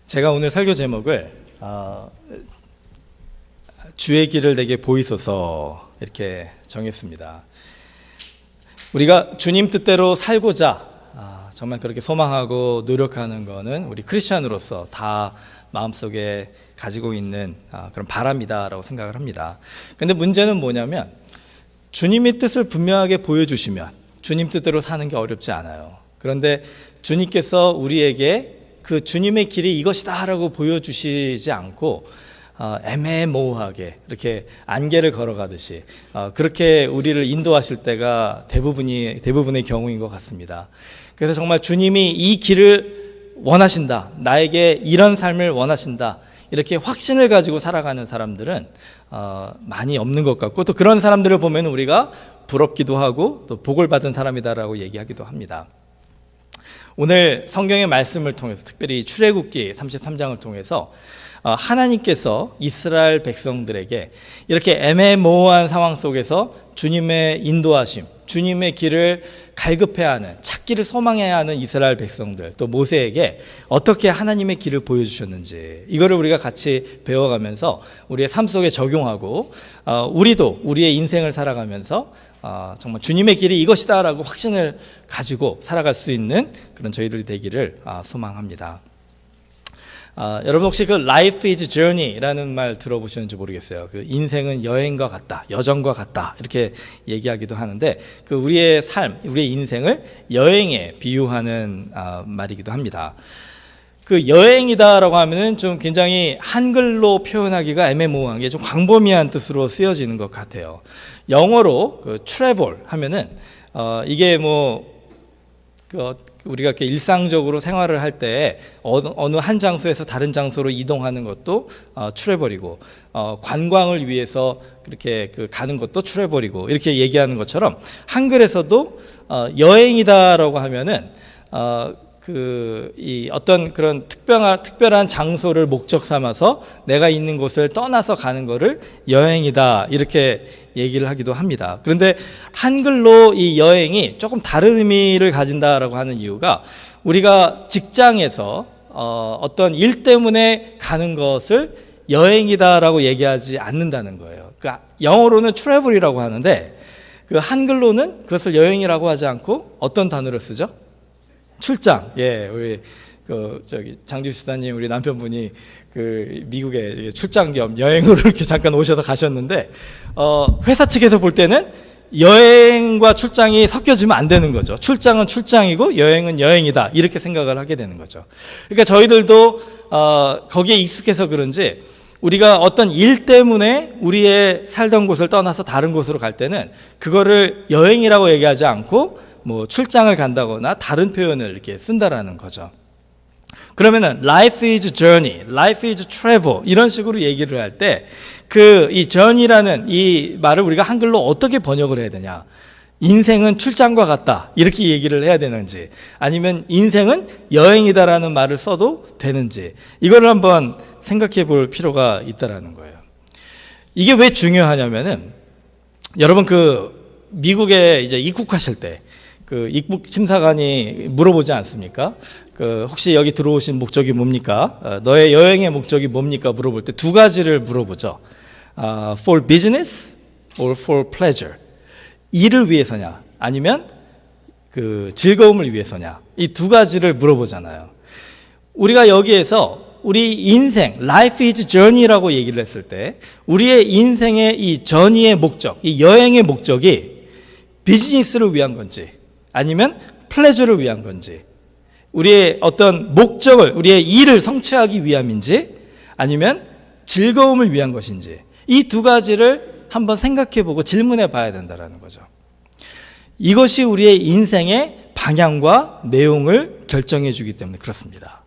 제가 오늘 설교 제목을 주의 길을 내게 보이소서 이렇게 정했습니다. 우리가 주님 뜻대로 살고자 정말 그렇게 소망하고 노력하는 것은 우리 크리스찬으로서 다 마음속에 가지고 있는 그런 바람이다라고 생각을 합니다. 그런데 문제는 뭐냐면 주님의 뜻을 분명하게 보여주시면 주님 뜻대로 사는 게 어렵지 않아요. 그런데 주님께서 우리에게 그 주님의 길이 이것이다 라고 보여주시지 않고 애매모호하게 이렇게 안개를 걸어가듯이 그렇게 우리를 인도하실 때가 대부분의 경우인 것 같습니다. 그래서 정말 주님이 이 길을 원하신다, 나에게 이런 삶을 원하신다, 이렇게 확신을 가지고 살아가는 사람들은 많이 없는 것 같고, 또 그런 사람들을 보면 우리가 부럽기도 하고 또 복을 받은 사람이다라고 얘기하기도 합니다. 오늘 성경의 말씀을 통해서, 특별히 출애굽기 33장을 통해서 하나님께서 이스라엘 백성들에게 이렇게 애매모호한 상황 속에서 주님의 인도하심, 주님의 길을 갈급해야 하는, 찾기를 소망해야 하는 이스라엘 백성들, 또 모세에게 어떻게 하나님의 길을 보여주셨는지, 이거를 우리가 같이 배워가면서 우리의 삶 속에 적용하고 우리도 우리의 인생을 살아가면서 정말 주님의 길이 이것이다 라고 확신을 가지고 살아갈 수 있는 그런 저희들이 되기를 소망합니다. 여러분 혹시 그 Life is Journey라는 말 들어보셨는지 모르겠어요. 그 인생은 여행과 같다, 여정과 같다 이렇게 얘기하기도 하는데, 그 우리의 삶, 우리의 인생을 여행에 비유하는 말이기도 합니다. 그 여행이다라고 하면은 좀 굉장히 한글로 표현하기가 애매모호한 게 좀 광범위한 뜻으로 쓰여지는 것 같아요. 영어로 그 travel 하면은 이게 우리가 이렇게 일상적으로 생활을 할 때 어느 한 장소에서 다른 장소로 이동하는 것도 트래블이고, 관광을 위해서 그렇게 가는 것도 트래블이고, 이렇게 얘기하는 것처럼 한글에서도 여행이다라고 하면은 이 어떤 그런 특별한 장소를 목적 삼아서 내가 있는 곳을 떠나서 가는 거를 여행이다 이렇게 얘기를 하기도 합니다. 그런데 한글로 이 여행이 조금 다른 의미를 가진다라고 하는 이유가, 우리가 직장에서 어떤 일 때문에 가는 것을 여행이다라고 얘기하지 않는다는 거예요. 그러니까 영어로는 트래블이라고 하는데 그 한글로는 그것을 여행이라고 하지 않고 어떤 단어를 쓰죠? 출장. 예, 우리 장주 수사님, 우리 남편분이 미국에 출장 겸 여행으로 이렇게 잠깐 오셔서 가셨는데, 회사 측에서 볼 때는 여행과 출장이 섞여지면 안 되는 거죠. 출장은 출장이고 여행은 여행이다 이렇게 생각을 하게 되는 거죠. 그러니까 저희들도 거기에 익숙해서 그런지 우리가 어떤 일 때문에 우리의 살던 곳을 떠나서 다른 곳으로 갈 때는 그거를 여행이라고 얘기하지 않고 출장을 간다거나 다른 표현을 이렇게 쓴다라는 거죠. 그러면은 life is journey, life is travel 이런 식으로 얘기를 할 때 이 journey라는 이 말을 우리가 한글로 어떻게 번역을 해야 되냐? 인생은 출장과 같다 이렇게 얘기를 해야 되는지, 아니면 인생은 여행이다라는 말을 써도 되는지, 이거를 한번 생각해 볼 필요가 있다라는 거예요. 이게 왜 중요하냐면은, 여러분 미국에 이제 입국하실 때 입국 심사관이 물어보지 않습니까? 혹시 여기 들어오신 목적이 뭡니까? 너의 여행의 목적이 뭡니까? 물어볼 때 두 가지를 물어보죠. For business or for pleasure? 일을 위해서냐? 아니면 즐거움을 위해서냐? 이 두 가지를 물어보잖아요. 우리가 여기에서 우리 인생, life is journey라고 얘기를 했을 때 우리의 인생의 이 journey의 목적, 이 여행의 목적이 비즈니스를 위한 건지 아니면 플레저를 위한 건지, 우리의 어떤 목적을, 우리의 일을 성취하기 위함인지 아니면 즐거움을 위한 것인지, 이 두 가지를 한번 생각해 보고 질문해 봐야 된다는 거죠. 이것이 우리의 인생의 방향과 내용을 결정해 주기 때문에 그렇습니다.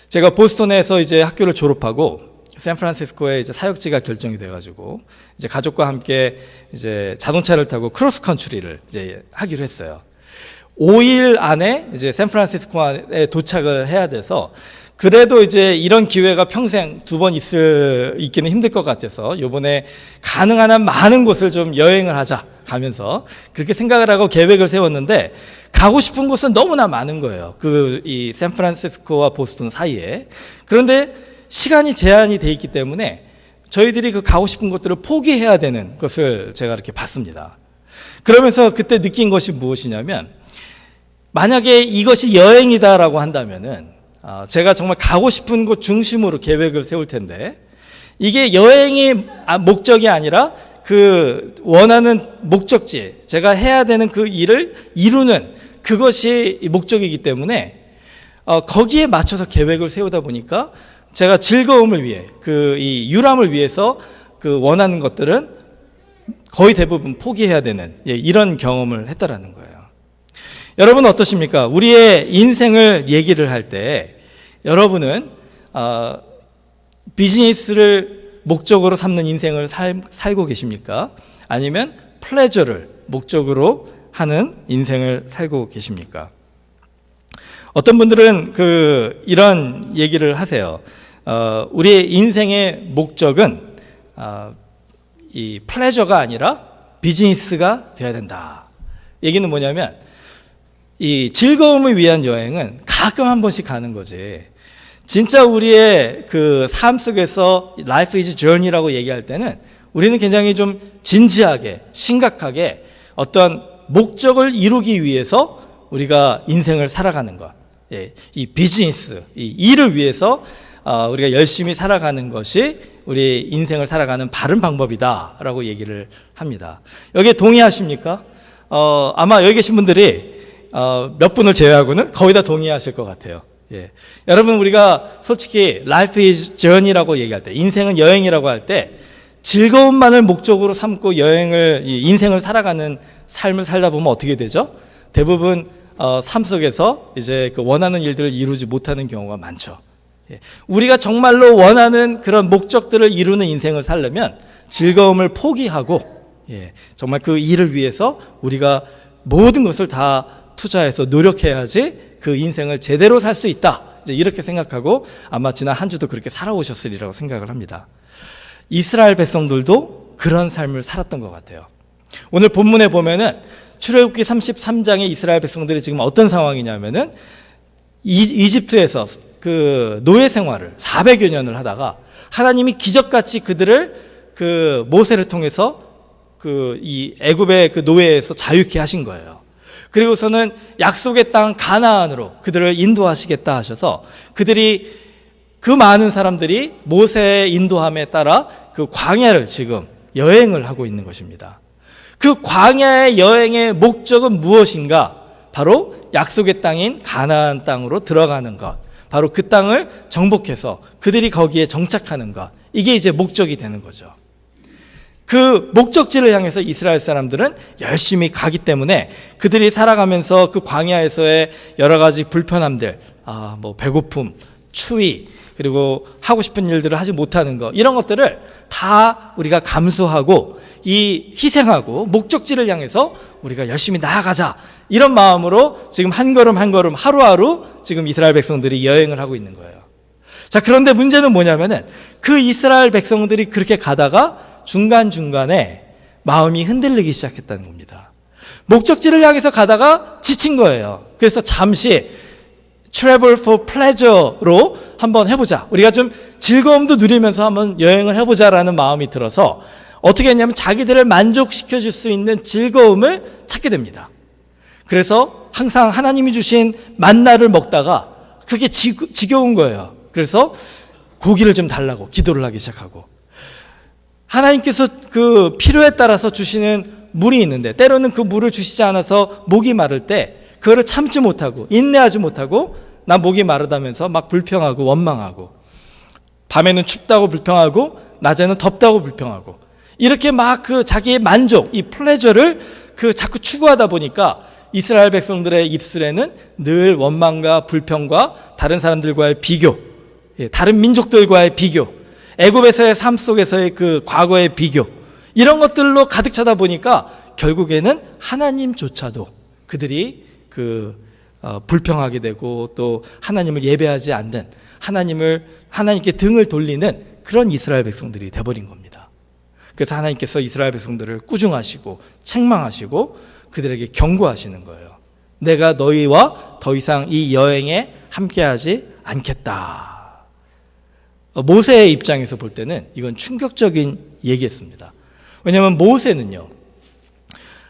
제가 보스턴에서 이제 학교를 졸업하고 샌프란시스코에 이제 사역지가 결정이 돼가지고 이제 가족과 함께 이제 자동차를 타고 크로스 컨트리를 이제 하기로 했어요. 5일 안에 이제 샌프란시스코에 도착을 해야 돼서, 그래도 이제 이런 기회가 평생 두 번 있기는 힘들 것 같아서 요번에 가능한 한 많은 곳을 좀 여행을 하자, 가면서 그렇게 생각을 하고 계획을 세웠는데 가고 싶은 곳은 너무나 많은 거예요. 이 샌프란시스코와 보스턴 사이에. 그런데 시간이 제한이 돼 있기 때문에 저희들이 그 가고 싶은 곳들을 포기해야 되는 것을 제가 이렇게 봤습니다. 그러면서 그때 느낀 것이 무엇이냐면 만약에 이것이 여행이다라고 한다면은 제가 정말 가고 싶은 곳 중심으로 계획을 세울 텐데 이게 여행이 목적이 아니라 그 원하는 목적지, 제가 해야 되는 그 일을 이루는 그것이 목적이기 때문에 거기에 맞춰서 계획을 세우다 보니까 제가 즐거움을 위해 이 유람을 위해서 그 원하는 것들은 거의 대부분 포기해야 되는 이런 경험을 했다라는 거예요. 여러분은 어떠십니까? 우리의 인생을 얘기를 할 때 여러분은 비즈니스를 목적으로 삼는 인생을 살고 계십니까? 아니면 플레저를 목적으로 하는 인생을 살고 계십니까? 어떤 분들은 이런 얘기를 하세요. 우리의 인생의 목적은 이 플레저가 아니라 비즈니스가 되어야 된다. 얘기는 뭐냐면 이 즐거움을 위한 여행은 가끔 한 번씩 가는 거지. 진짜 우리의 그 삶 속에서 Life is journey라고 얘기할 때는 우리는 굉장히 좀 진지하게, 심각하게 어떤 목적을 이루기 위해서 우리가 인생을 살아가는 것. 이 비즈니스, 이 일을 위해서 우리가 열심히 살아가는 것이 우리 인생을 살아가는 바른 방법이다라고 얘기를 합니다. 여기에 동의하십니까? 아마 여기 계신 분들이 몇 분을 제외하고는 거의 다 동의하실 것 같아요. 예. 여러분, 우리가 솔직히 Life is journey라고 얘기할 때, 인생은 여행이라고 할 때 즐거움만을 목적으로 삼고 인생을 살아가는 삶을 살다 보면 어떻게 되죠? 대부분 삶 속에서 이제 그 원하는 일들을 이루지 못하는 경우가 많죠. 예. 우리가 정말로 원하는 그런 목적들을 이루는 인생을 살려면 즐거움을 포기하고 정말 그 일을 위해서 우리가 모든 것을 다 투자해서 노력해야지 그 인생을 제대로 살 수 있다. 이렇게 생각하고 아마 지난 한 주도 그렇게 살아오셨으리라고 생각을 합니다. 이스라엘 백성들도 그런 삶을 살았던 것 같아요. 오늘 본문에 보면은 출애굽기 33장의 이스라엘 백성들이 지금 어떤 상황이냐면은 이집트에서 그 노예 생활을 400여 년을 하다가 하나님이 기적같이 그들을 그 모세를 통해서 이 애굽의 그 노예에서 자유케 하신 거예요. 그리고서는 약속의 땅 가나안으로 그들을 인도하시겠다 하셔서 그들이 그 많은 사람들이 모세의 인도함에 따라 그 광야를 지금 여행을 하고 있는 것입니다. 그 광야의 여행의 목적은 무엇인가? 바로 약속의 땅인 가나안 땅으로 들어가는 것. 바로 그 땅을 정복해서 그들이 거기에 정착하는 것. 이게 이제 목적이 되는 거죠. 그 목적지를 향해서 이스라엘 사람들은 열심히 가기 때문에 그들이 살아가면서 그 광야에서의 여러 가지 불편함들, 배고픔, 추위, 그리고 하고 싶은 일들을 하지 못하는 것, 이런 것들을 다 우리가 감수하고 희생하고 목적지를 향해서 우리가 열심히 나아가자, 이런 마음으로 지금 한 걸음 한 걸음 하루하루 지금 이스라엘 백성들이 여행을 하고 있는 거예요. 자, 그런데 문제는 뭐냐면은 그 이스라엘 백성들이 그렇게 가다가 중간중간에 마음이 흔들리기 시작했다는 겁니다. 목적지를 향해서 가다가 지친 거예요. 그래서 잠시 travel for pleasure로 한번 해보자. 우리가 좀 즐거움도 누리면서 한번 여행을 해보자라는 마음이 들어서 어떻게 했냐면 자기들을 만족시켜 줄 수 있는 즐거움을 찾게 됩니다. 그래서 항상 하나님이 주신 만나를 먹다가 그게 지겨운 거예요. 그래서 고기를 좀 달라고 기도를 하기 시작하고, 하나님께서 그 필요에 따라서 주시는 물이 있는데 때로는 그 물을 주시지 않아서 목이 마를 때 그거를 참지 못하고 인내하지 못하고 나 목이 마르다면서 막 불평하고 원망하고, 밤에는 춥다고 불평하고 낮에는 덥다고 불평하고, 이렇게 막 그 자기의 만족, 이 플레저를 자꾸 추구하다 보니까 이스라엘 백성들의 입술에는 늘 원망과 불평과 다른 사람들과의 비교, 다른 민족들과의 비교, 애굽에서의 삶 속에서의 그 과거의 비교, 이런 것들로 가득 차다 보니까 결국에는 하나님조차도 그들이 불평하게 되고 또 하나님을 예배하지 않는, 하나님께 등을 돌리는 그런 이스라엘 백성들이 돼버린 겁니다. 그래서 하나님께서 이스라엘 백성들을 꾸중하시고 책망하시고 그들에게 경고하시는 거예요. 내가 너희와 더 이상 이 여행에 함께하지 않겠다. 모세의 입장에서 볼 때는 이건 충격적인 얘기였습니다. 왜냐하면 모세는요,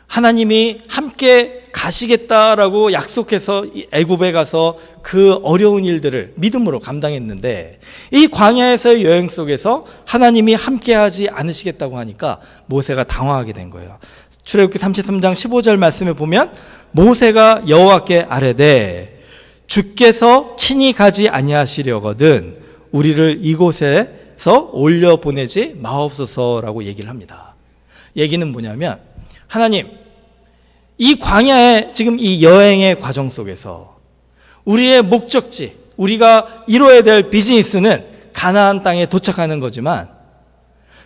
하나님이 함께 가시겠다라고 약속해서 애굽에 가서 그 어려운 일들을 믿음으로 감당했는데, 이 광야에서의 여행 속에서 하나님이 함께하지 않으시겠다고 하니까 모세가 당황하게 된 거예요. 출애굽기 33장 15절 말씀에 보면 모세가 여호와께 아뢰되 주께서 친히 가지 아니하시려거든 우리를 이곳에서 올려 보내지 마옵소서라고 얘기를 합니다. 얘기는 뭐냐면, 하나님, 이 광야의 지금 이 여행의 과정 속에서 우리의 목적지, 우리가 이루어야 될 비즈니스는 가나안 땅에 도착하는 거지만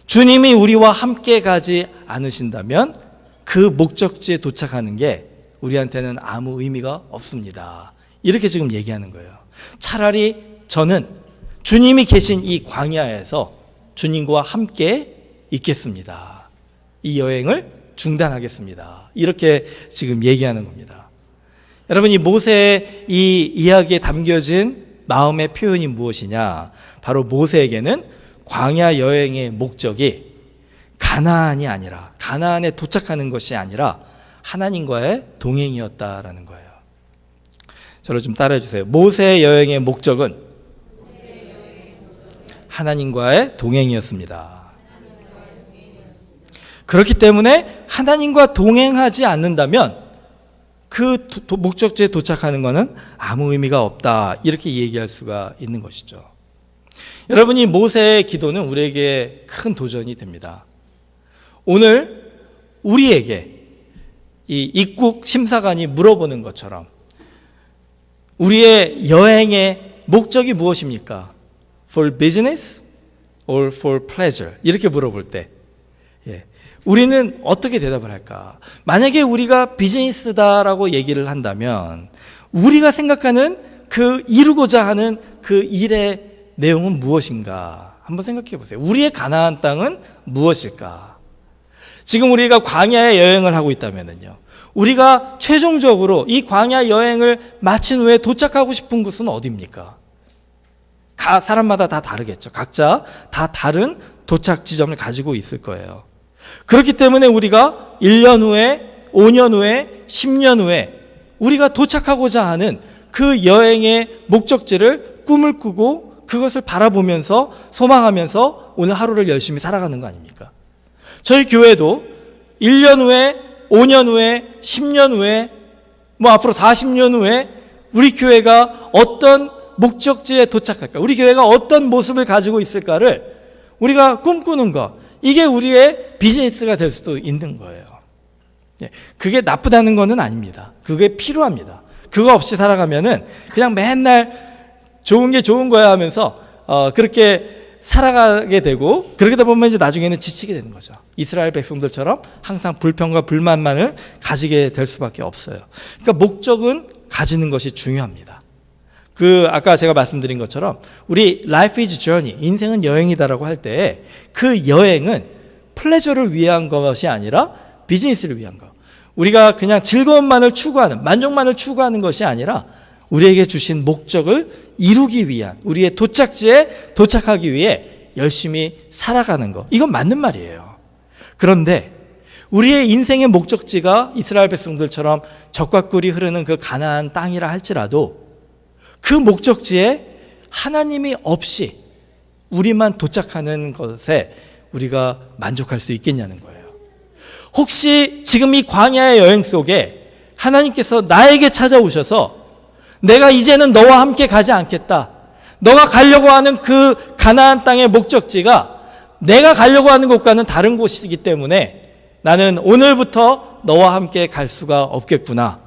주님이 우리와 함께 가지 않으신다면 그 목적지에 도착하는 게 우리한테는 아무 의미가 없습니다. 이렇게 지금 얘기하는 거예요. 차라리 저는 주님이 계신 이 광야에서 주님과 함께 있겠습니다. 이 여행을 중단하겠습니다. 이렇게 지금 얘기하는 겁니다. 여러분, 이 모세의 이 이야기에 담겨진 마음의 표현이 무엇이냐? 바로 모세에게는 광야 여행의 목적이 가나안이 아니라, 가나안에 도착하는 것이 아니라 하나님과의 동행이었다라는 거예요. 저를 좀 따라해 주세요. 모세의 여행의 목적은 하나님과의 동행이었습니다. 그렇기 때문에 하나님과 동행하지 않는다면 그 목적지에 도착하는 것은 아무 의미가 없다, 이렇게 얘기할 수가 있는 것이죠. 여러분이 모세의 기도는 우리에게 큰 도전이 됩니다. 오늘 우리에게 이 입국 심사관이 물어보는 것처럼 우리의 여행의 목적이 무엇입니까? For business or for pleasure? 이렇게 물어볼 때 우리는 어떻게 대답을 할까? 만약에 우리가 비즈니스다라고 얘기를 한다면 우리가 생각하는 그 이루고자 하는 그 일의 내용은 무엇인가? 한번 생각해 보세요. 우리의 가나안 땅은 무엇일까? 지금 우리가 광야의 여행을 하고 있다면요, 우리가 최종적으로 이 광야 여행을 마친 후에 도착하고 싶은 곳은 어디입니까? 사람마다 다 다르겠죠. 각자 다 다른 도착 지점을 가지고 있을 거예요. 그렇기 때문에 우리가 1년 후에, 5년 후에, 10년 후에 우리가 도착하고자 하는 그 여행의 목적지를 꿈을 꾸고 그것을 바라보면서 소망하면서 오늘 하루를 열심히 살아가는 거 아닙니까? 저희 교회도 1년 후에, 5년 후에, 10년 후에, 앞으로 40년 후에 우리 교회가 어떤 목적지에 도착할까? 우리 교회가 어떤 모습을 가지고 있을까를 우리가 꿈꾸는 것, 이게 우리의 비즈니스가 될 수도 있는 거예요. 그게 나쁘다는 것은 아닙니다. 그게 필요합니다. 그거 없이 살아가면은 그냥 맨날 좋은 게 좋은 거야 하면서 그렇게 살아가게 되고, 그러다 보면 이제 나중에는 지치게 되는 거죠. 이스라엘 백성들처럼 항상 불평과 불만만을 가지게 될 수밖에 없어요. 그러니까 목적은 가지는 것이 중요합니다. 아까 제가 말씀드린 것처럼 우리 life is journey, 인생은 여행이다라고 할 때 그 여행은 플레저를 위한 것이 아니라 비즈니스를 위한 것. 우리가 그냥 즐거움만을 추구하는, 만족만을 추구하는 것이 아니라 우리에게 주신 목적을 이루기 위한, 우리의 도착지에 도착하기 위해 열심히 살아가는 것. 이건 맞는 말이에요. 그런데 우리의 인생의 목적지가 이스라엘 백성들처럼 젖과 꿀이 흐르는 그 가나안 땅이라 할지라도 그 목적지에 하나님이 없이 우리만 도착하는 것에 우리가 만족할 수 있겠냐는 거예요. 혹시 지금 이 광야의 여행 속에 하나님께서 나에게 찾아오셔서 내가 이제는 너와 함께 가지 않겠다, 너가 가려고 하는 그 가나안 땅의 목적지가 내가 가려고 하는 곳과는 다른 곳이기 때문에 나는 오늘부터 너와 함께 갈 수가 없겠구나,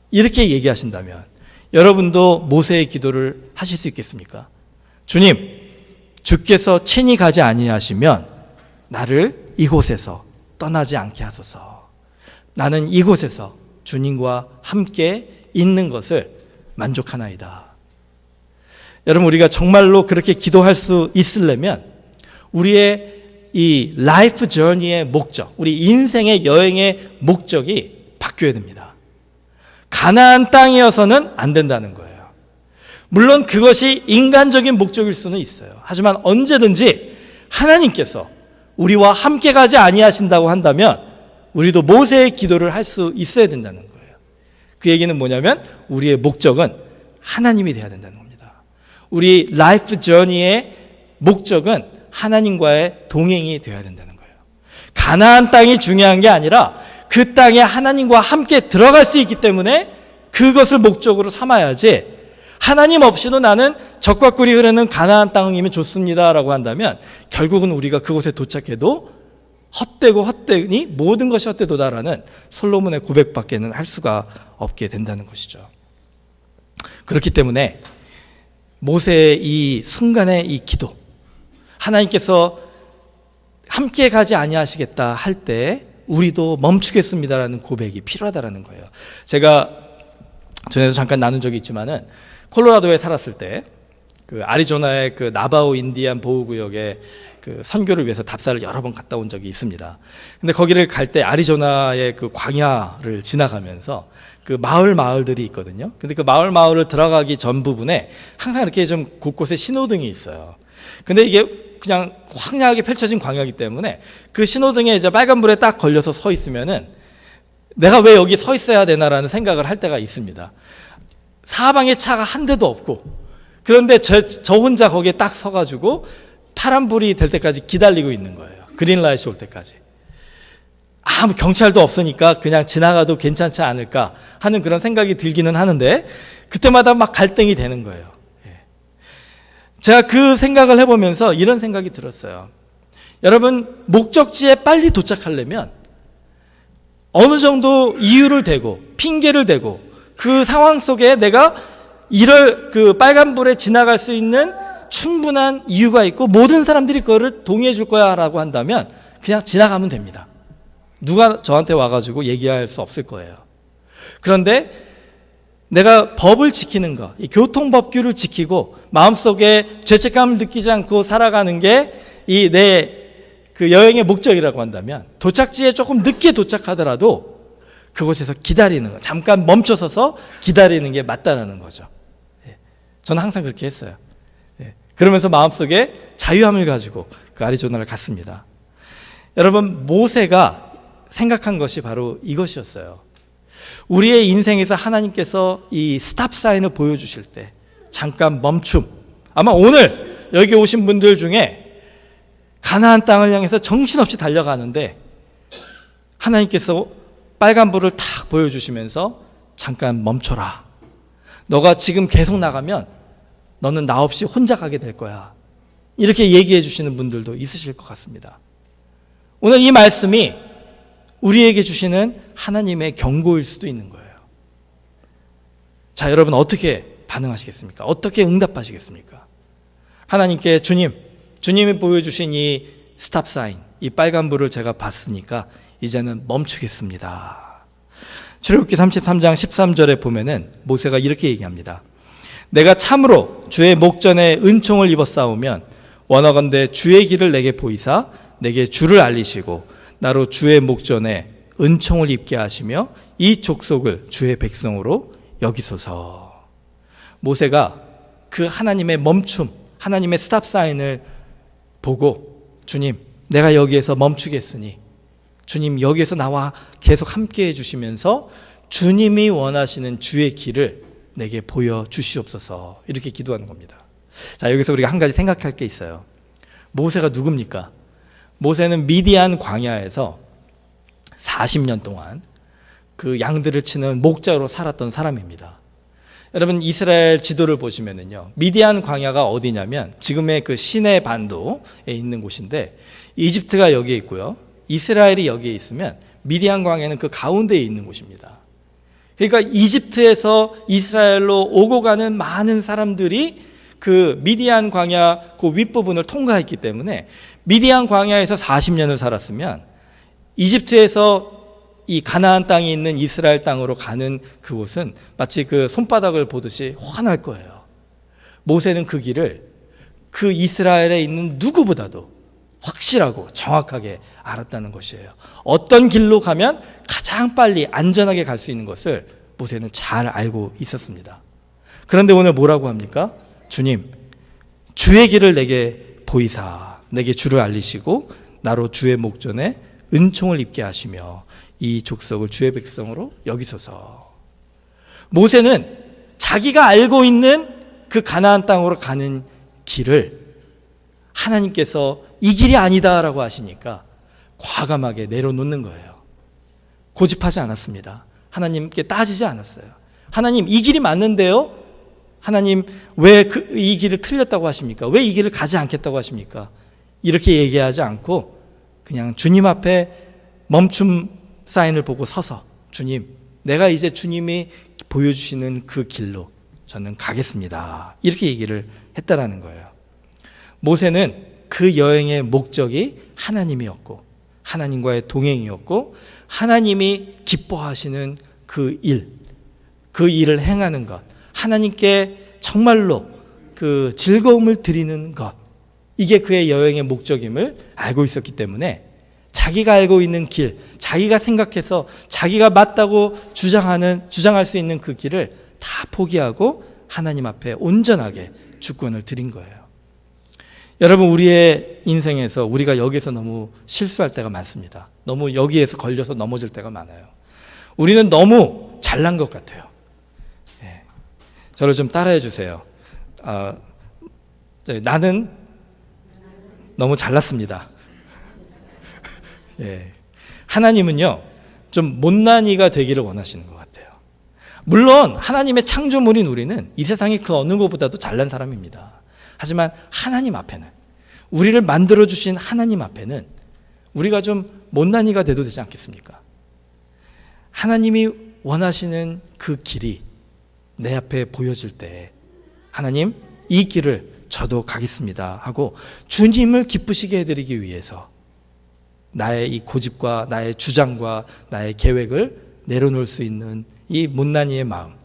이렇게 얘기하신다면 여러분도 모세의 기도를 하실 수 있겠습니까? 주님, 주께서 친히 가지 아니하시면 나를 이곳에서 떠나지 않게 하소서. 나는 이곳에서 주님과 함께 있는 것을 만족하나이다. 여러분, 우리가 정말로 그렇게 기도할 수 있으려면 우리의 이 라이프 저니의 목적, 우리 인생의 여행의 목적이 바뀌어야 됩니다. 가나안 땅이어서는 안 된다는 거예요. 물론 그것이 인간적인 목적일 수는 있어요. 하지만 언제든지 하나님께서 우리와 함께 가지 아니하신다고 한다면 우리도 모세의 기도를 할 수 있어야 된다는 거예요. 그 얘기는 뭐냐면 우리의 목적은 하나님이 돼야 된다는 겁니다. 우리 라이프 저니의 목적은 하나님과의 동행이 되어야 된다는 거예요. 가나안 땅이 중요한 게 아니라 그 땅에 하나님과 함께 들어갈 수 있기 때문에 그것을 목적으로 삼아야지, 하나님 없이도 나는 젖과 꿀이 흐르는 가나안 땅이면 좋습니다라고 한다면 결국은 우리가 그곳에 도착해도 헛되고 헛되니 모든 것이 헛되도다라는 솔로몬의 고백밖에는 할 수가 없게 된다는 것이죠. 그렇기 때문에 모세의 이 순간의 이 기도, 하나님께서 함께 가지 아니하시겠다 할 때 우리도 멈추겠습니다라는 고백이 필요하다라는 거예요. 제가 전에도 잠깐 나눈 적이 있지만은 콜로라도에 살았을 때 그 아리조나의 그 나바오 인디안 보호구역에 그 선교를 위해서 답사를 여러 번 갔다 온 적이 있습니다. 근데 거기를 갈 때 아리조나의 그 광야를 지나가면서 그 마을들이 있거든요. 근데 그 마을을 들어가기 전 부분에 항상 이렇게 좀 곳곳에 신호등이 있어요. 근데 이게 그냥 황량하게 펼쳐진 광야이기 때문에 그 신호등에 이제 빨간불에 딱 걸려서 서 있으면은 내가 왜 여기 서 있어야 되나라는 생각을 할 때가 있습니다. 사방에 차가 한 대도 없고, 그런데 저 혼자 거기에 딱 서가지고 파란불이 될 때까지 기다리고 있는 거예요. 그린라이트 올 때까지. 아무 경찰도 없으니까 그냥 지나가도 괜찮지 않을까 하는 그런 생각이 들기는 하는데 그때마다 막 갈등이 되는 거예요. 제가 그 생각을 해보면서 이런 생각이 들었어요. 여러분, 목적지에 빨리 도착하려면 어느 정도 이유를 대고 핑계를 대고 그 상황 속에 내가 이럴 그 빨간불에 지나갈 수 있는 충분한 이유가 있고 모든 사람들이 그거를 동의해 줄 거야 라고 한다면 그냥 지나가면 됩니다. 누가 저한테 와가지고 얘기할 수 없을 거예요. 그런데 내가 법을 지키는 것, 이 교통법규를 지키고 마음속에 죄책감을 느끼지 않고 살아가는 게 이 내 그 여행의 목적이라고 한다면 도착지에 조금 늦게 도착하더라도 그곳에서 기다리는 거, 잠깐 멈춰서서 기다리는 게 맞다라는 거죠. 저는 항상 그렇게 했어요. 그러면서 마음속에 자유함을 가지고 그 아리조나를 갔습니다. 여러분, 모세가 생각한 것이 바로 이것이었어요. 우리의 인생에서 하나님께서 이 스탑 사인을 보여주실 때 잠깐 멈춤. 아마 오늘 여기 오신 분들 중에 가나안 땅을 향해서 정신없이 달려가는데 하나님께서 빨간불을 탁 보여주시면서 잠깐 멈춰라. 너가 지금 계속 나가면 너는 나 없이 혼자 가게 될 거야. 이렇게 얘기해 주시는 분들도 있으실 것 같습니다. 오늘 이 말씀이 우리에게 주시는 하나님의 경고일 수도 있는 거예요. 자, 여러분 어떻게 반응하시겠습니까? 어떻게 응답하시겠습니까? 하나님께 주님이 보여주신 이 스탑 사인, 이 빨간불을 제가 봤으니까 이제는 멈추겠습니다. 출애굽기 33장 13절에 보면은 모세가 이렇게 얘기합니다. 내가 참으로 주의 목전에 은총을 입어 싸우면 원하건대 주의 길을 내게 보이사 내게 주를 알리시고 나로 주의 목전에 은총을 입게 하시며 이 족속을 주의 백성으로 여기소서. 모세가 그 하나님의 멈춤, 하나님의 스탑 사인을 보고 주님, 내가 여기에서 멈추겠으니 주님 여기에서 나와 계속 함께 해주시면서 주님이 원하시는 주의 길을 내게 보여주시옵소서, 이렇게 기도하는 겁니다. 자, 여기서 우리가 한 가지 생각할 게 있어요. 모세가 누굽니까? 모세는 미디안 광야에서 40년 동안 그 양들을 치는 목자로 살았던 사람입니다. 여러분, 이스라엘 지도를 보시면은요, 미디안 광야가 어디냐면 지금의 그 시내 반도에 있는 곳인데 이집트가 여기에 있고요, 이스라엘이 여기에 있으면 미디안 광야는 그 가운데에 있는 곳입니다. 그러니까 이집트에서 이스라엘로 오고 가는 많은 사람들이 그 미디안 광야 그 윗부분을 통과했기 때문에 미디안 광야에서 40년을 살았으면 이집트에서 이 가나안 땅이 있는 이스라엘 땅으로 가는 그곳은 마치 그 손바닥을 보듯이 환할 거예요. 모세는 그 길을 그 이스라엘에 있는 누구보다도 확실하고 정확하게 알았다는 것이에요. 어떤 길로 가면 가장 빨리 안전하게 갈 수 있는 것을 모세는 잘 알고 있었습니다. 그런데 오늘 뭐라고 합니까? 주님, 주의 길을 내게 보이사 내게 주를 알리시고 나로 주의 목전에 은총을 입게 하시며 이 족속을 주의 백성으로 여기소서. 모세는 자기가 알고 있는 그 가나안 땅으로 가는 길을 하나님께서 이 길이 아니다라고 하시니까 과감하게 내려놓는 거예요. 고집하지 않았습니다. 하나님께 따지지 않았어요. 하나님, 이 길이 맞는데요? 하나님, 왜 이 길을 틀렸다고 하십니까? 왜 이 길을 가지 않겠다고 하십니까? 이렇게 얘기하지 않고 그냥 주님 앞에 멈춤 사인을 보고 서서, 주님, 내가 이제 주님이 보여주시는 그 길로 저는 가겠습니다. 이렇게 얘기를 했다라는 거예요. 모세는 그 여행의 목적이 하나님이었고, 하나님과의 동행이었고, 하나님이 기뻐하시는 그 일을 행하는 것, 하나님께 정말로 그 즐거움을 드리는 것, 이게 그의 여행의 목적임을 알고 있었기 때문에 자기가 알고 있는 길, 자기가 생각해서 자기가 맞다고 주장할 수 있는 그 길을 다 포기하고 하나님 앞에 온전하게 주권을 드린 거예요. 여러분, 우리의 인생에서 우리가 여기서 너무 실수할 때가 많습니다. 너무 여기에서 걸려서 넘어질 때가 많아요. 우리는 너무 잘난 것 같아요. 저를 좀 따라해 주세요. 나는 너무 잘났습니다. 하나님은요, 좀 못난이가 되기를 원하시는 것 같아요. 물론 하나님의 창조물인 우리는 이 세상의 그 어느 것보다도 잘난 사람입니다. 하지만 하나님 앞에는, 우리를 만들어주신 하나님 앞에는 우리가 좀 못난이가 돼도 되지 않겠습니까? 하나님이 원하시는 그 길이 내 앞에 보여질 때, 하나님, 이 길을 저도 가겠습니다 하고 주님을 기쁘시게 해드리기 위해서 나의 이 고집과 나의 주장과 나의 계획을 내려놓을 수 있는 이 못난이의 마음,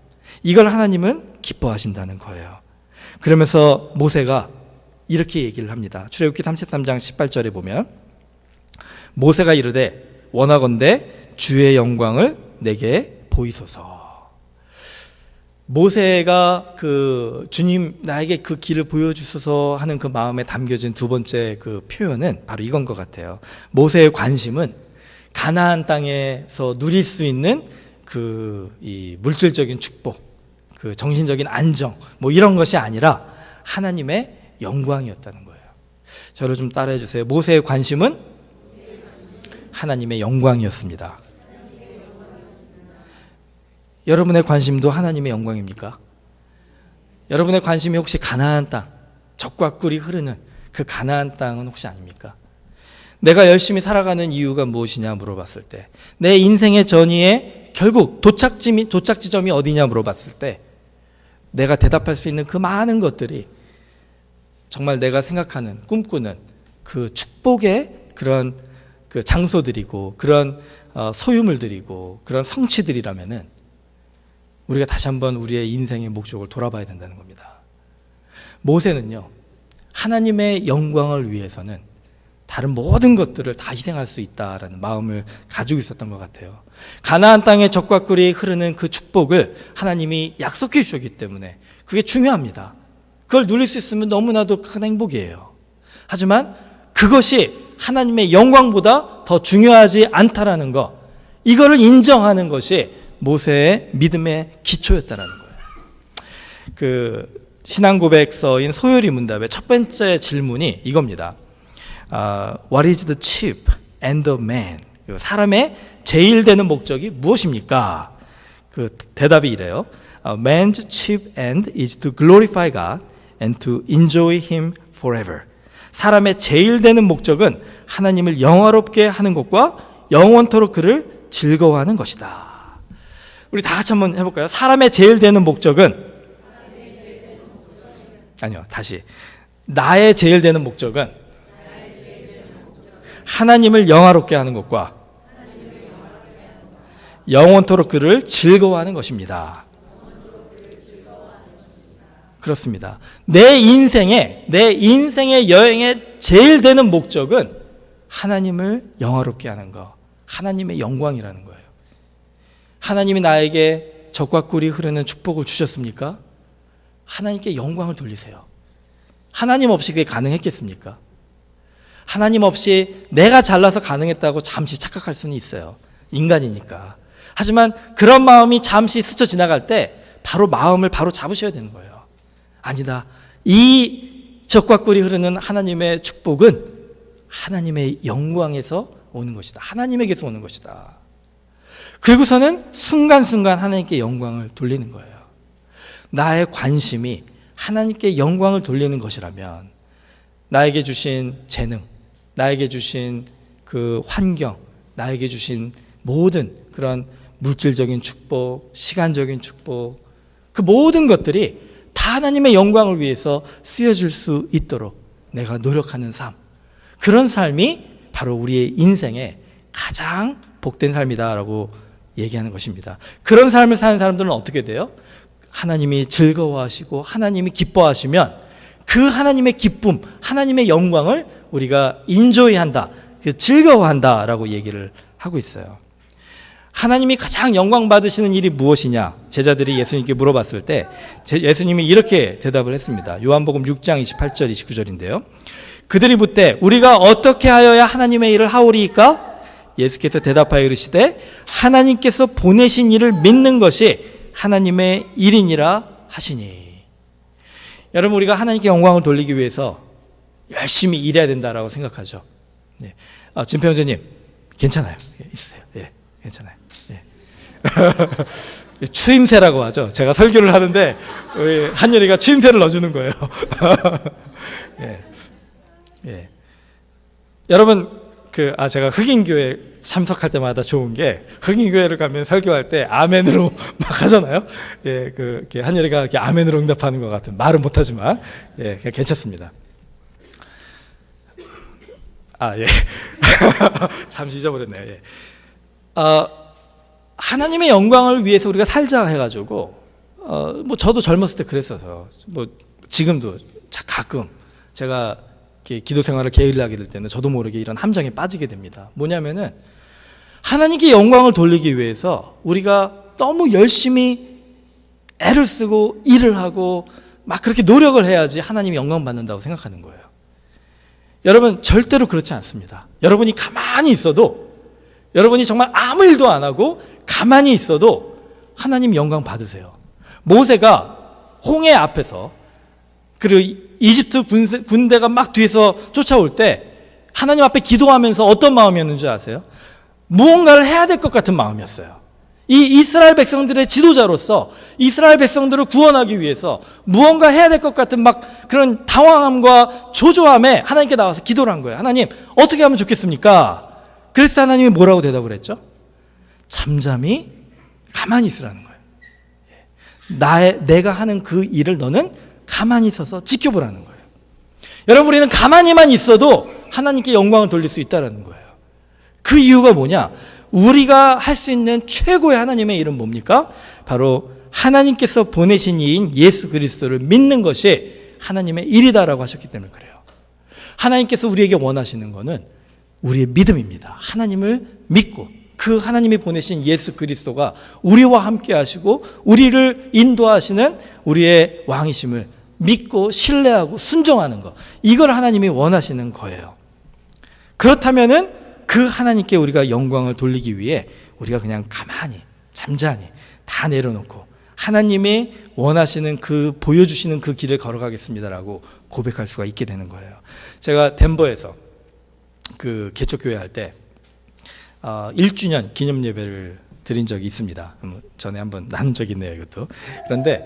이걸 하나님은 기뻐하신다는 거예요. 그러면서 모세가 이렇게 얘기를 합니다. 출애굽기 33장 18절에 보면, 모세가 이르되 원하건대 주의 영광을 내게 보이소서. 모세가 그 주님, 나에게 그 길을 보여주소서 하는 그 마음에 담겨진 두 번째 그 표현은 바로 이건 것 같아요. 모세의 관심은 가나안 땅에서 누릴 수 있는 그 이 물질적인 축복, 그 정신적인 안정, 뭐 이런 것이 아니라 하나님의 영광이었다는 거예요. 저를 좀 따라해 주세요. 모세의 관심은 하나님의 영광이었습니다. 여러분의 관심도 하나님의 영광입니까? 여러분의 관심이 혹시 가나안 땅, 젖과 꿀이 흐르는 그 가나안 땅은 혹시 아닙니까? 내가 열심히 살아가는 이유가 무엇이냐 물어봤을 때, 내 인생의 전의에 결국 도착 지점이 어디냐 물어봤을 때, 내가 대답할 수 있는 그 많은 것들이 정말 내가 생각하는, 꿈꾸는 그 축복의 그런 그 장소들이고, 그런 소유물들이고, 그런 성취들이라면은 우리가 다시 한번 우리의 인생의 목적을 돌아봐야 된다는 겁니다. 모세는요, 하나님의 영광을 위해서는 다른 모든 것들을 다 희생할 수 있다라는 마음을 가지고 있었던 것 같아요. 가나안 땅의 젖과 꿀이 흐르는 그 축복을 하나님이 약속해 주셨기 때문에 그게 중요합니다. 그걸 누릴 수 있으면 너무나도 큰 행복이에요. 하지만 그것이 하나님의 영광보다 더 중요하지 않다라는 것, 이거를 인정하는 것이 모세의 믿음의 기초였다라는 거예요. 그 신앙 고백서인 소요리 문답의 첫 번째 질문이 이겁니다. What is the chief end of man? 사람의 제일 되는 목적이 무엇입니까? 그 대답이 이래요. Man's chief end is to glorify God and to enjoy Him forever. 사람의 제일 되는 목적은 하나님을 영화롭게 하는 것과 영원토록 그를 즐거워하는 것이다. 우리 다 같이 한번 해볼까요? 사람의 제일 되는 목적은, 아니요, 다시. 나의 제일 되는 목적은 하나님을 영화롭게 하는 것과 영원토록 그를 즐거워하는 것입니다. 그렇습니다. 내 인생의 여행의 제일 되는 목적은 하나님을 영화롭게 하는 것, 하나님의 영광이라는 거예요. 하나님이 나에게 젖과 꿀이 흐르는 축복을 주셨습니까? 하나님께 영광을 돌리세요. 하나님 없이 그게 가능했겠습니까? 하나님 없이 내가 잘나서 가능했다고 잠시 착각할 수는 있어요. 인간이니까. 하지만 그런 마음이 잠시 스쳐 지나갈 때 바로 마음을 바로 잡으셔야 되는 거예요. 아니다. 이 젖과 꿀이 흐르는 하나님의 축복은 하나님의 영광에서 오는 것이다. 하나님에게서 오는 것이다. 그리고서는 순간순간 하나님께 영광을 돌리는 거예요. 나의 관심이 하나님께 영광을 돌리는 것이라면 나에게 주신 재능, 나에게 주신 그 환경, 나에게 주신 모든 그런 물질적인 축복, 시간적인 축복, 그 모든 것들이 다 하나님의 영광을 위해서 쓰여질 수 있도록 내가 노력하는 삶, 그런 삶이 바로 우리의 인생의 가장 복된 삶이다라고 얘기하는 것입니다. 그런 삶을 사는 사람들은 어떻게 돼요? 하나님이 즐거워하시고 하나님이 기뻐하시면 그 하나님의 기쁨, 하나님의 영광을 우리가 인조이한다, 즐거워한다라고 얘기를 하고 있어요. 하나님이 가장 영광 받으시는 일이 무엇이냐? 제자들이 예수님께 물어봤을 때 예수님이 이렇게 대답을 했습니다. 요한복음 6장 28절 29절인데요. 그들이 묻되 우리가 어떻게 하여야 하나님의 일을 하오리이까? 예수께서 대답하여 이르시되 하나님께서 보내신 일을 믿는 것이 하나님의 일이니라 하시니. 여러분, 우리가 하나님께 영광을 돌리기 위해서 열심히 일해야 된다라고 생각하죠. 네. 진평전님 괜찮아요. 있으세요. 예, 괜찮아요. 예. 추임새라고 하죠. 제가 설교를 하는데 우리 한열이가 추임새를 넣어주는 거예요. 예. 예. 여러분, 제가 흑인교회 참석할 때마다 좋은 게, 흑인교회를 가면 설교할 때 아멘으로 막 하잖아요. 예, 이렇게 한열이가 이렇게 아멘으로 응답하는 것 같은, 말은 못하지만, 예, 그냥 괜찮습니다. 예. 잠시 잊어버렸네요. 예. 하나님의 영광을 위해서 우리가 살자 해가지고, 저도 젊었을 때 그랬어서, 지금도 가끔 제가 기도 생활을 게을리하게 될 때는 저도 모르게 이런 함정에 빠지게 됩니다. 뭐냐면은 하나님께 영광을 돌리기 위해서 우리가 너무 열심히 애를 쓰고 일을 하고 막 그렇게 노력을 해야지 하나님이 영광 받는다고 생각하는 거예요. 여러분, 절대로 그렇지 않습니다. 여러분이 가만히 있어도, 여러분이 정말 아무 일도 안 하고 가만히 있어도 하나님 영광 받으세요. 모세가 홍해 앞에서, 그리고 이집트 군대가 막 뒤에서 쫓아올 때 하나님 앞에 기도하면서 어떤 마음이었는지 아세요? 무언가를 해야 될 것 같은 마음이었어요. 이 이스라엘 백성들의 지도자로서 이스라엘 백성들을 구원하기 위해서 무언가 해야 될 것 같은 막 그런 당황함과 조조함에 하나님께 나와서 기도를 한 거예요. 하나님, 어떻게 하면 좋겠습니까? 그래서 하나님이 뭐라고 대답을 했죠? 잠잠히 가만히 있으라는 거예요. 내가 하는 그 일을 너는 가만히 있어서 지켜보라는 거예요. 여러분, 우리는 가만히만 있어도 하나님께 영광을 돌릴 수 있다는 거예요. 그 이유가 뭐냐? 우리가 할 수 있는 최고의 하나님의 일은 뭡니까? 바로 하나님께서 보내신 이인 예수 그리스도를 믿는 것이 하나님의 일이다라고 하셨기 때문에 그래요. 하나님께서 우리에게 원하시는 것은 우리의 믿음입니다. 하나님을 믿고 그 하나님이 보내신 예수 그리스도가 우리와 함께 하시고 우리를 인도하시는 우리의 왕이심을 믿고 신뢰하고 순종하는 것, 이걸 하나님이 원하시는 거예요. 그렇다면은 그 하나님께 우리가 영광을 돌리기 위해 우리가 그냥 가만히 잠잠히 다 내려놓고 하나님이 원하시는 보여주시는 그 길을 걸어가겠습니다라고 고백할 수가 있게 되는 거예요. 제가 덴버에서 개척교회 할 때 1주년 기념 예배를 드린 적이 있습니다. 전에 한번 나눈 적이 있네요, 이것도. 그런데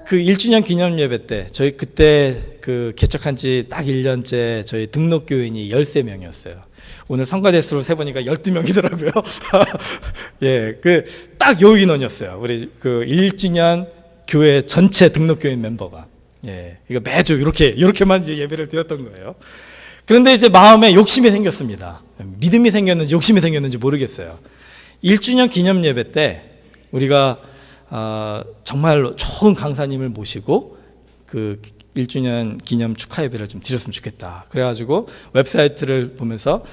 그 1주년 기념 예배 때 저희 그때 개척한 지 딱 1년째 저희 등록 교인이 13명이었어요. 오늘 성가대수로 세보니까 12명이더라고요. 예, 딱 요 인원이었어요. 우리 1주년 교회 전체 등록 교인 멤버가. 예, 이거 매주 이렇게만 예배를 드렸던 거예요. 그런데 이제 마음에 욕심이 생겼습니다. 믿음이 생겼는지 욕심이 생겼는지 모르겠어요. 1주년 기념 예배 때 우리가 정말로 좋은 강사님을 모시고 1주년 기념 축하 예배를 좀 드렸으면 좋겠다. 그래가지고 웹사이트를 보면서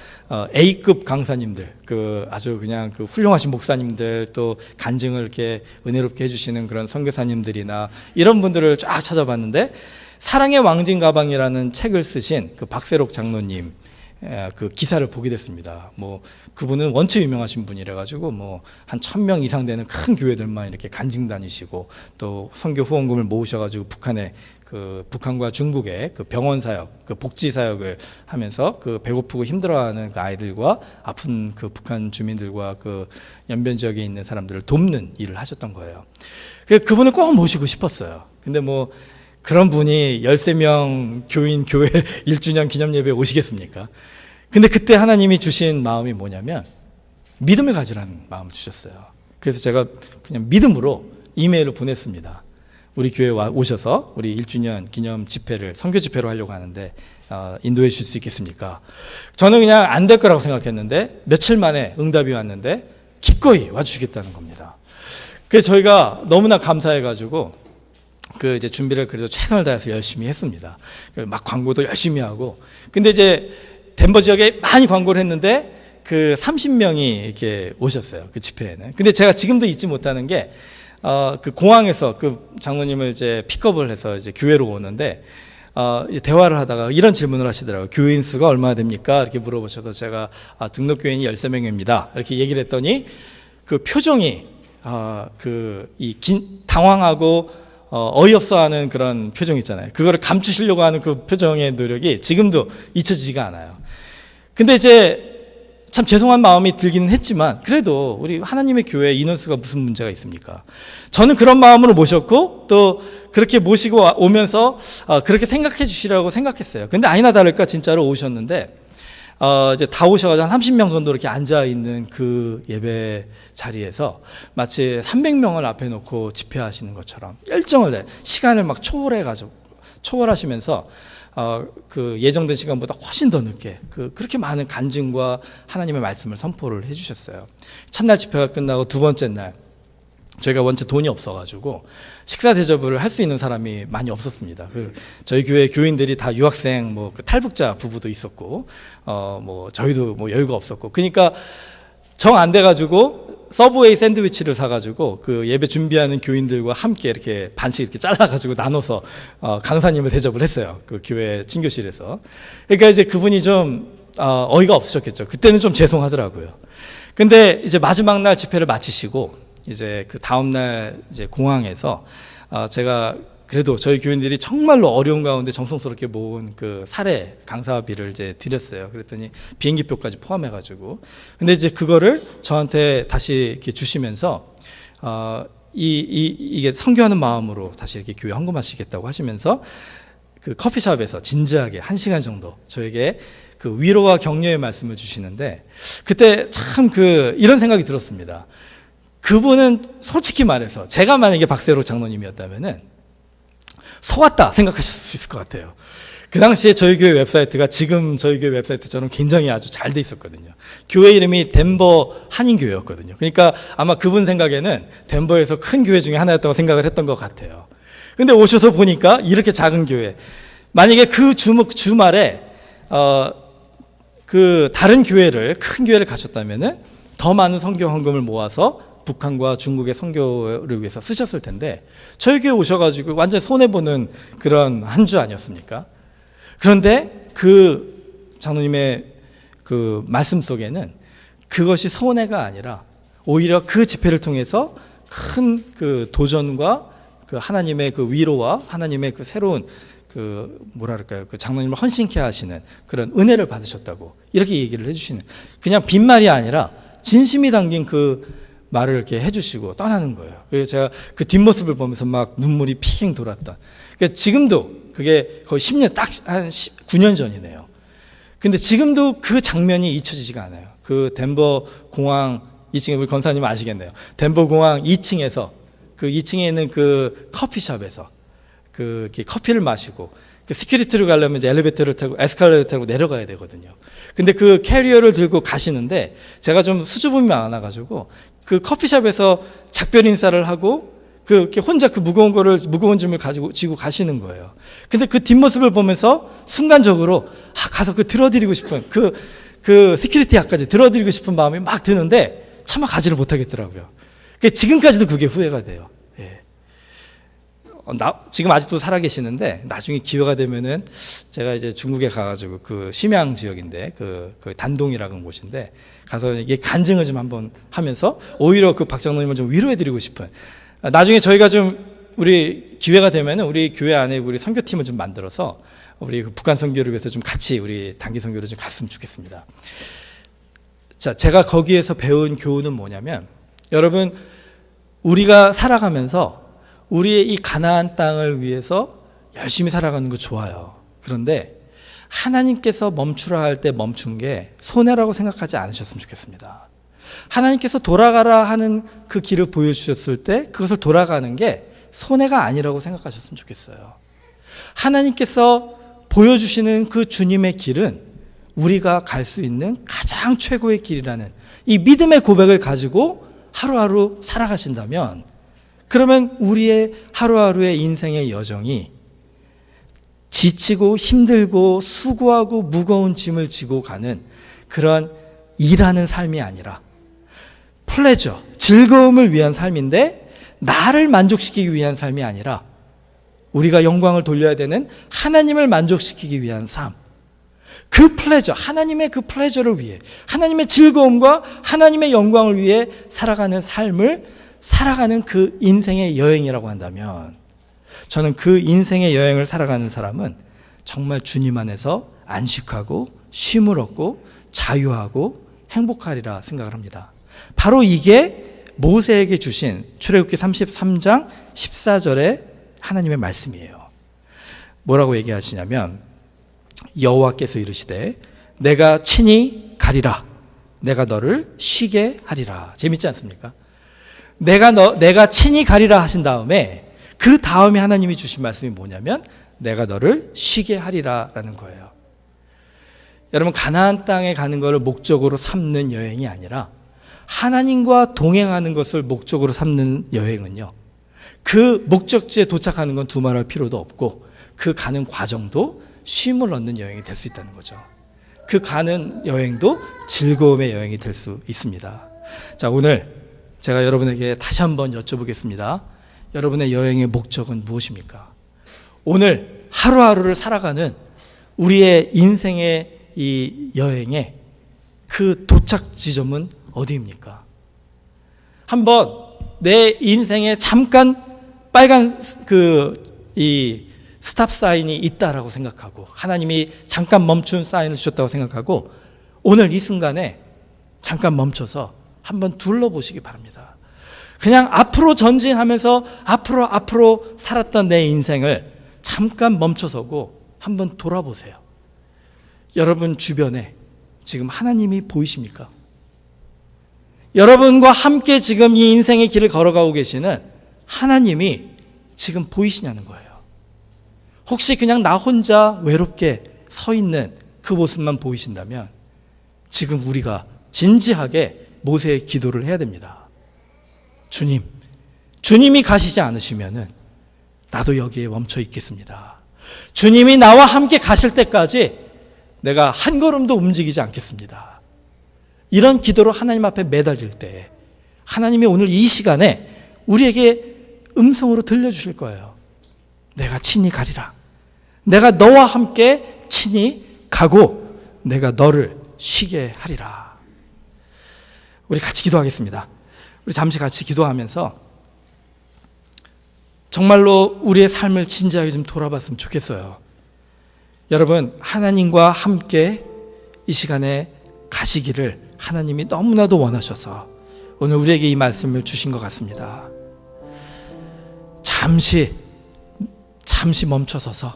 A급 강사님들, 그 아주 그냥 그 훌륭하신 목사님들, 또 간증을 이렇게 은혜롭게 해주시는 그런 선교사님들이나 이런 분들을 쫙 찾아봤는데, 사랑의 왕진 가방이라는 책을 쓰신 그 박세록 장로님 그 기사를 보게 됐습니다. 뭐 그분은 원체 유명하신 분이라 가지고 뭐 한 1000명 이상 되는 큰 교회들만 이렇게 간증 다니시고, 또 선교 후원금을 모으셔 가지고 북한에 그 북한과 중국의 그 병원 사역, 그 복지 사역을 하면서 그 배고프고 힘들어하는 그 아이들과 아픈 그 북한 주민들과 그 연변 지역에 있는 사람들을 돕는 일을 하셨던 거예요. 그분을 꼭 모시고 싶었어요. 근데 뭐 그런 분이 13명 교인 교회 1주년 기념 예배에 오시겠습니까? 근데 그때 하나님이 주신 마음이 뭐냐면 믿음을 가지라는 마음을 주셨어요. 그래서 제가 그냥 믿음으로 이메일을 보냈습니다. 우리 교회에 오셔서 우리 1주년 기념 집회를 선교 집회로 하려고 하는데 인도해 주실 수 있겠습니까? 저는 그냥 안 될 거라고 생각했는데 며칠 만에 응답이 왔는데 기꺼이 와주시겠다는 겁니다. 그래서 저희가 너무나 감사해가지고 그 이제 준비를 그래도 최선을 다해서 열심히 했습니다. 막 광고도 열심히 하고. 근데 이제 덴버 지역에 많이 광고를 했는데 그 30명이 이렇게 오셨어요. 그 집회에는. 근데 제가 지금도 잊지 못하는 게 그 공항에서 그 장로님을 이제 픽업을 해서 이제 교회로 오는데 이제 대화를 하다가 이런 질문을 하시더라고요. 교인 수가 얼마나 됩니까? 이렇게 물어보셔서 제가 등록 교인이 13명입니다. 이렇게 얘기를 했더니 그 표정이 당황하고 어이없어하는 그런 표정 있잖아요. 그거를 감추시려고 하는 그 표정의 노력이 지금도 잊혀지지가 않아요. 근데 이제 참 죄송한 마음이 들기는 했지만 그래도 우리 하나님의 교회 인원수가 무슨 문제가 있습니까? 저는 그런 마음으로 모셨고 또 그렇게 모시고 오면서 그렇게 생각해 주시라고 생각했어요. 근데 아니나 다를까 진짜로 오셨는데 이제 다 오셔가지고 한 30명 정도 이렇게 앉아있는 그 예배 자리에서 마치 300명을 앞에 놓고 집회하시는 것처럼 열정을 내, 시간을 막 초월하시면서 그 예정된 시간보다 훨씬 더 늦게 그렇게 많은 간증과 하나님의 말씀을 선포를 해주셨어요. 첫날 집회가 끝나고 두 번째 날 저희가 원체 돈이 없어가지고 식사 대접을 할 수 있는 사람이 많이 없었습니다. 저희 교회 교인들이 다 유학생, 뭐 탈북자 부부도 있었고, 뭐 저희도 뭐 여유가 없었고, 그러니까 정 안 돼가지고 서브웨이 샌드위치를 사가지고 그 예배 준비하는 교인들과 함께 이렇게 반씩 이렇게 잘라가지고 나눠서 강사님을 대접을 했어요. 그 교회 친교실에서. 그러니까 이제 그분이 좀 어이가 없으셨겠죠. 그때는 좀 죄송하더라고요. 근데 이제 마지막 날 집회를 마치시고 이제 그 다음 날 이제 공항에서 제가 그래도 저희 교인들이 정말로 어려운 가운데 정성스럽게 모은 그 사례 강사비를 이제 드렸어요. 그랬더니 비행기표까지 포함해가지고. 근데 이제 그거를 저한테 다시 이렇게 주시면서 이게 선교하는 마음으로 다시 이렇게 교회 헌금하시겠다고 하시면서 그 커피숍에서 진지하게 1시간 정도 저에게 그 위로와 격려의 말씀을 주시는데 그때 참 이런 생각이 들었습니다. 그분은 솔직히 말해서 제가 만약에 박세록 장로님이었다면은 속았다 생각하실 수 있을 것 같아요. 그 당시에 저희 교회 웹사이트가 지금 저희 교회 웹사이트처럼 굉장히 아주 잘 돼 있었거든요. 교회 이름이 덴버 한인교회였거든요. 그러니까 아마 그분 생각에는 덴버에서 큰 교회 중에 하나였다고 생각을 했던 것 같아요. 근데 오셔서 보니까 이렇게 작은 교회, 만약에 그 주말에 그 다른 교회를 큰 교회를 가셨다면은 더 많은 선교 헌금을 모아서 북한과 중국의 선교를 위해서 쓰셨을 텐데 저희 교회 오셔가지고 완전 손해보는 그런 한 주 아니었습니까? 그런데 그 장로님의 그 말씀 속에는 그것이 손해가 아니라 오히려 그 집회를 통해서 큰 그 도전과 그 하나님의 그 위로와 하나님의 그 새로운 그 뭐랄까요, 그 장로님을 헌신케 하시는 그런 은혜를 받으셨다고 이렇게 얘기를 해주시는, 그냥 빈말이 아니라 진심이 담긴 그 말을 이렇게 해주시고 떠나는 거예요. 그래서 제가 그 뒷모습을 보면서 막 눈물이 핑 돌았다. 그러니까 지금도 그게 거의 10년, 딱 한 9년 전이네요. 근데 지금도 그 장면이 잊혀지지가 않아요. 그 덴버 공항 2층에, 우리 권사님 아시겠네요. 덴버 공항 2층에서 그 2층에 있는 그 커피숍에서 그 커피를 마시고 그 시큐리티로 가려면 이제 엘리베이터를 타고 에스컬레이터를 타고 내려가야 되거든요. 근데 그 캐리어를 들고 가시는데 제가 좀 수줍음이 많아가지고 그 커피숍에서 작별 인사를 하고 이렇게 혼자 그 무거운 짐을 가지고 지고 가시는 거예요. 근데 그 뒷모습을 보면서 순간적으로 가서 들어드리고 싶은 그 시큐리티 앞까지 들어드리고 싶은 마음이 막 드는데 차마 가지를 못하겠더라고요. 지금까지도 그게 후회가 돼요. 예. 지금 아직도 살아계시는데 나중에 기회가 되면은 제가 이제 중국에 가가지고 그 심양 지역인데 그 단동이라는 곳인데 가서 이게 간증을 좀 한번 하면서 오히려 그 박 장로님을 좀 위로해드리고 싶은, 나중에 저희가 좀 우리 기회가 되면은 우리 교회 안에 우리 선교팀을 좀 만들어서 우리 그 북한 선교를 위해서 좀 같이 우리 단기 선교를 좀 갔으면 좋겠습니다. 자, 제가 거기에서 배운 교훈은 뭐냐면, 여러분, 우리가 살아가면서 우리의 이 가나안 땅을 위해서 열심히 살아가는 거 좋아요. 그런데 하나님께서 멈추라 할 때 멈춘 게 손해라고 생각하지 않으셨으면 좋겠습니다. 하나님께서 돌아가라 하는 그 길을 보여주셨을 때 그것을 돌아가는 게 손해가 아니라고 생각하셨으면 좋겠어요. 하나님께서 보여주시는 그 주님의 길은 우리가 갈 수 있는 가장 최고의 길이라는 이 믿음의 고백을 가지고 하루하루 살아가신다면, 그러면 우리의 하루하루의 인생의 여정이 지치고 힘들고 수고하고 무거운 짐을 지고 가는 그런 일하는 삶이 아니라 플레저, 즐거움을 위한 삶인데 나를 만족시키기 위한 삶이 아니라 우리가 영광을 돌려야 되는 하나님을 만족시키기 위한 삶, 그 플레저, 하나님의 그 플레저를 위해, 하나님의 즐거움과 하나님의 영광을 위해 살아가는 삶을 살아가는 그 인생의 여행이라고 한다면, 저는 그 인생의 여행을 살아가는 사람은 정말 주님 안에서 안식하고 쉼을 얻고 자유하고 행복하리라 생각을 합니다. 바로 이게 모세에게 주신 출애굽기 33장 14절의 하나님의 말씀이에요. 뭐라고 얘기하시냐면, 여호와께서 이르시되 내가 친히 가리라, 내가 너를 쉬게 하리라. 재밌지 않습니까? 내가 친히 가리라 하신 다음에 그 다음에 하나님이 주신 말씀이 뭐냐면 내가 너를 쉬게 하리라라는 거예요. 여러분, 가나안 땅에 가는 것을 목적으로 삼는 여행이 아니라 하나님과 동행하는 것을 목적으로 삼는 여행은요, 그 목적지에 도착하는 건 두말할 필요도 없고 그 가는 과정도 쉼을 얻는 여행이 될 수 있다는 거죠. 그 가는 여행도 즐거움의 여행이 될 수 있습니다. 자, 오늘 제가 여러분에게 다시 한번 여쭤보겠습니다. 여러분의 여행의 목적은 무엇입니까? 오늘 하루하루를 살아가는 우리의 인생의 이 여행의 그 도착 지점은 어디입니까? 한번 내 인생에 잠깐 빨간 이 스탑 사인이 있다라고 생각하고, 하나님이 잠깐 멈춘 사인을 주셨다고 생각하고, 오늘 이 순간에 잠깐 멈춰서 한번 둘러보시기 바랍니다. 그냥 앞으로 전진하면서 앞으로 살았던 내 인생을 잠깐 멈춰서고 한번 돌아보세요. 여러분 주변에 지금 하나님이 보이십니까? 여러분과 함께 지금 이 인생의 길을 걸어가고 계시는 하나님이 지금 보이시냐는 거예요. 혹시 그냥 나 혼자 외롭게 서 있는 그 모습만 보이신다면 지금 우리가 진지하게 모세의 기도를 해야 됩니다. 주님이 가시지 않으시면은 나도 여기에 멈춰 있겠습니다. 주님이 나와 함께 가실 때까지 내가 한 걸음도 움직이지 않겠습니다. 이런 기도로 하나님 앞에 매달릴 때 하나님이 오늘 이 시간에 우리에게 음성으로 들려주실 거예요. 내가 친히 가리라. 내가 너와 함께 친히 가고 내가 너를 쉬게 하리라. 우리 같이 기도하겠습니다. 우리 잠시 같이 기도하면서 정말로 우리의 삶을 진지하게 좀 돌아봤으면 좋겠어요. 여러분, 하나님과 함께 이 시간에 가시기를 하나님이 너무나도 원하셔서 오늘 우리에게 이 말씀을 주신 것 같습니다. 잠시 멈춰서서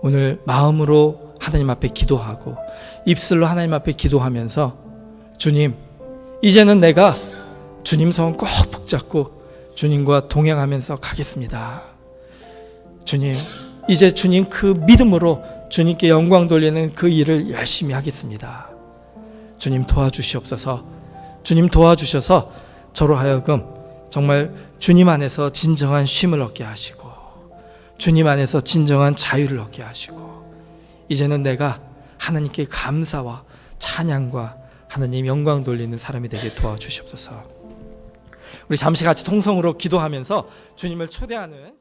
오늘 마음으로 하나님 앞에 기도하고 입술로 하나님 앞에 기도하면서, 주님, 이제는 내가 주님 손 꼭 붙잡고 주님과 동행하면서 가겠습니다. 주님, 이제 주님 그 믿음으로 주님께 영광 돌리는 그 일을 열심히 하겠습니다. 주님 도와주시옵소서. 주님 도와주셔서 저로 하여금 정말 주님 안에서 진정한 쉼을 얻게 하시고 주님 안에서 진정한 자유를 얻게 하시고 이제는 내가 하나님께 감사와 찬양과 하나님 영광 돌리는 사람이 되게 도와주시옵소서. 우리 잠시 같이 통성으로 기도하면서 주님을 초대하는